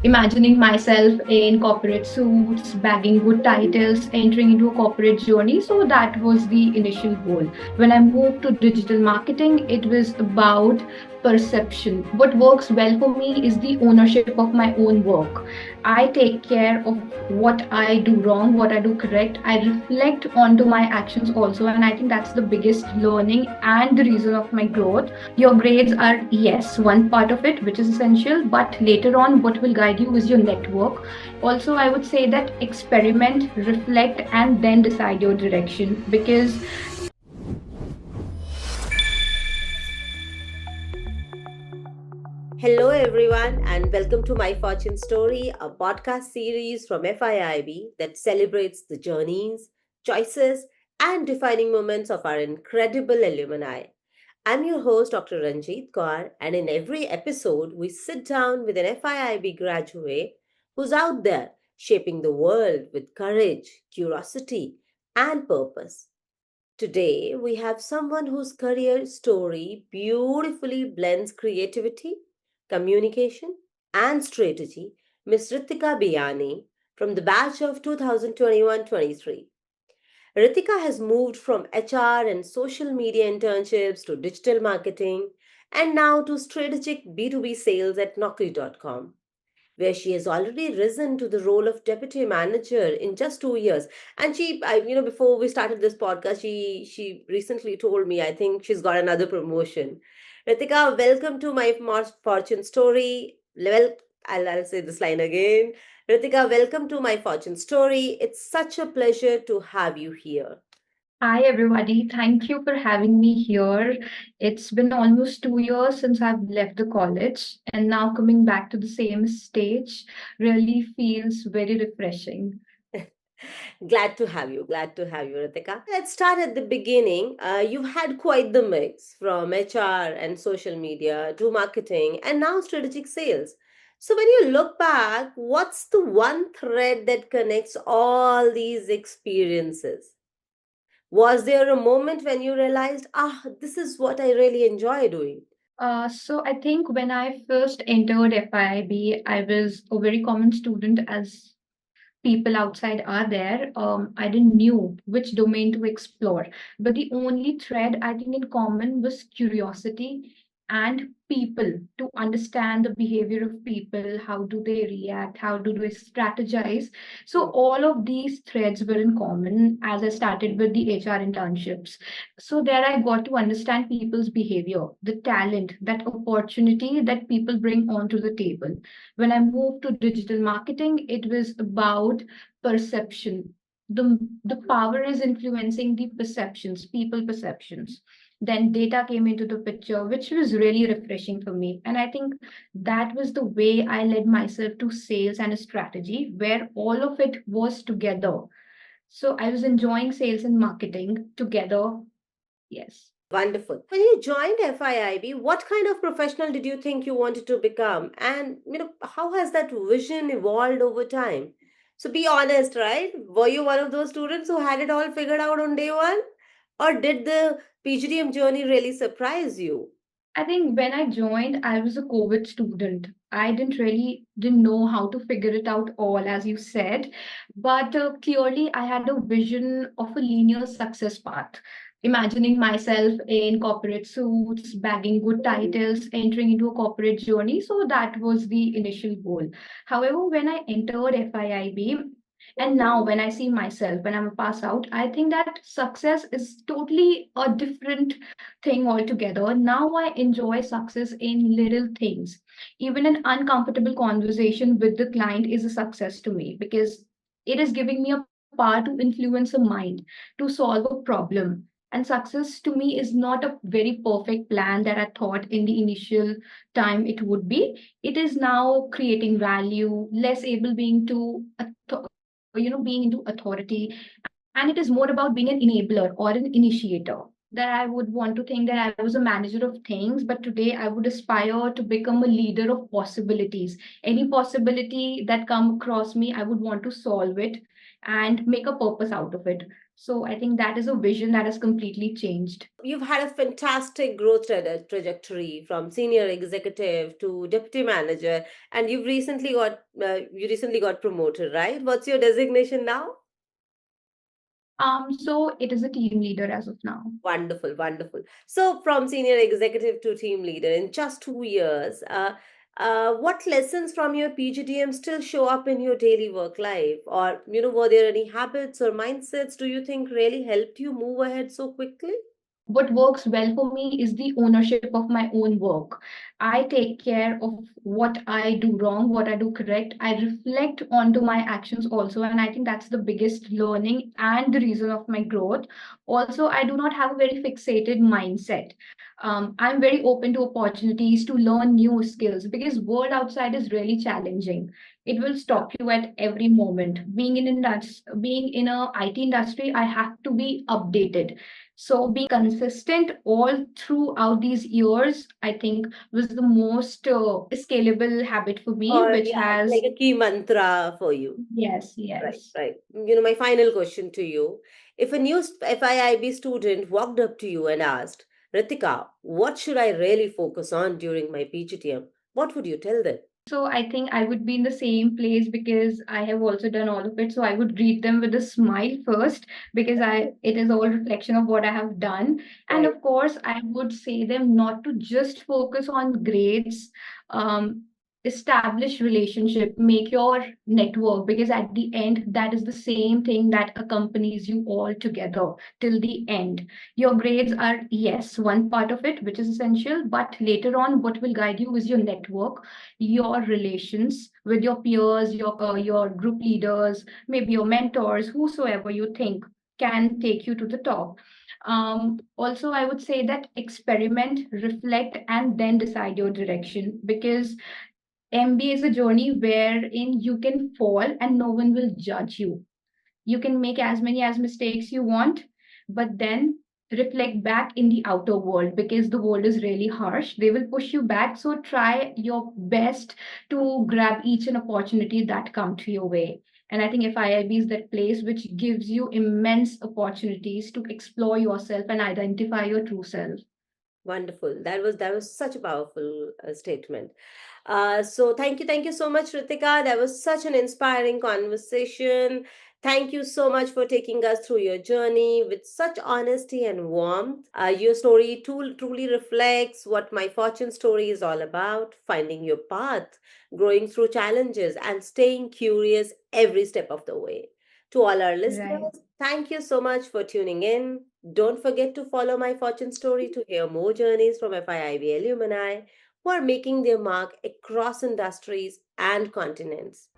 imagining myself in corporate suits, bagging good titles, entering into a corporate journey. So that was the initial goal. When I moved to digital marketing, it was about perception. What works well for me is the ownership of my own work. I take care of what I do wrong, what I do correct. I reflect onto my actions also. And I think that's the biggest learning and the reason of my growth. Your grades are, yes, one part of it, which is essential, but later on, what will guide you is your network. Also, I would say that experiment, reflect, and then decide your direction because Hello, everyone, and welcome to My Fortune Story, a podcast series from FIIB that celebrates the journeys, choices, and defining moments of our incredible alumni. I'm your host, Dr. Ranjit Kaur, and in every episode, we sit down with an FIIB graduate who's out there shaping the world with courage, curiosity, and purpose. Today, we have someone whose career story beautifully blends creativity, communication, and strategy, Ms. Ritika Biyani from the batch of 2021-23. Ritika has moved from HR and social media internships to digital marketing and now to strategic B2B sales at Naukri.com, where she has already risen to the role of deputy manager in just 2 years. And before we started this podcast, she recently told me I think she's got another promotion. Ritika, welcome to my fortune story. I'll say this line again. Ritika, welcome to my fortune story. It's such a pleasure to have you here. hi, everybody. Thank you for having me here. It's been almost 2 years since I've left the college, and now coming back to the same stage really feels very refreshing. Glad to have you. Glad to have you, Ritika. Let's start at the beginning. You've had quite the mix from HR and social media to marketing and now strategic sales. So, when you look back, what's the one thread that connects all these experiences? Was there a moment when you realized, this is what I really enjoy doing? So I think when I first entered FIIB, I was a very common student as people outside are there. I didn't knew which domain to explore, but the only thread I think in common was curiosity and people, to understand the behavior of people, how do they react, how do they strategize. So all of these threads were in common as I started with the HR internships. So there I got to understand people's behavior, the talent, that opportunity that people bring onto the table. When I moved to digital marketing, it was about perception. The power is influencing the perceptions, people perceptions. Then data came into the picture, which was really refreshing for me. And I think that was the way I led myself to sales and a strategy where all of it was together. So I was enjoying sales and marketing together. Yes. Wonderful. When you joined FIIB, what kind of professional did you think you wanted to become? And how has that vision evolved over time? So be honest, right? Were you one of those students who had it all figured out on day one? Or did the PGDM journey really surprise you? I think when I joined, I was a COVID student. I didn't know how to figure it out all, as you said, but clearly I had a vision of a linear success path. Imagining myself in corporate suits, bagging good titles, entering into a corporate journey. So that was the initial goal. However, when I entered FIIB, and now when I see myself, when I'm a pass out, I think that success is totally a different thing altogether. Now I enjoy success in little things. Even an uncomfortable conversation with the client is a success to me because it is giving me a power to influence a mind, to solve a problem. And success to me is not a very perfect plan that I thought in the initial time it would be. It is now creating value, less able being to, being into authority, and it is more about being an enabler or an initiator. That I would want to think that I was a manager of things, but today I would aspire to become a leader of possibilities. Any possibility that come across me, I would want to solve it and make a purpose out of it. So I think that is a vision that has completely changed. You've had a fantastic growth trajectory from senior executive to deputy manager, and you recently got promoted, right? What's your designation now? So it is a team leader as of now. Wonderful, wonderful. So, from senior executive to team leader in just 2 years, what lessons from your PGDM still show up in your daily work life? Or, were there any habits or mindsets do you think really helped you move ahead so quickly? What works well for me is the ownership of my own work. I take care of what I do wrong, what I do correct. I reflect onto my actions also, and I think that's the biggest learning and the reason of my growth. Also, I do not have a very fixated mindset. I'm very open to opportunities to learn new skills because world outside is really challenging. It will stop you at every moment. Being in a IT industry, I have to be updated, so being consistent all throughout these years, I think, was the most scalable habit for me, Or, which yeah, it's has, like a key mantra for you. yes, Right, yes. right. My final question to you. If a new FIIB student walked up to you and asked, Ritika, what should I really focus on during my PGTM? What would you tell them? So I think I would be in the same place because I have also done all of it. So I would greet them with a smile first because I it is all reflection of what I have done. And Right. of course, I would say them not to just focus on grades. Um, Establish relationship, make your network, because at the end that is the same thing that accompanies you all together till the end. Your grades are, yes, one part of it, which is essential, but later on what will guide you is your network, your relations with your peers, your group leaders, maybe your mentors, whosoever you think can take you to the top. Also, I would say that experiment, reflect, and then decide your direction, because MBA is a journey wherein you can fall and no one will judge you. You can make as many as mistakes you want, but then reflect back in the outer world because the world is really harsh. They will push you back. So try your best to grab each an opportunity that come to your way. And I think FIIB is that place which gives you immense opportunities to explore yourself and identify your true self. Wonderful. That was such a powerful statement. So thank you so much, Ritika. That was such an inspiring conversation. Thank you so much for taking us through your journey with such honesty and warmth. Your story truly reflects what my fortune story is all about: finding your path, growing through challenges, and staying curious every step of the way. To all our Right. listeners, thank you so much for tuning in. Don't forget to follow my fortune story to hear more journeys from FIIB alumni who are making their mark across industries and continents.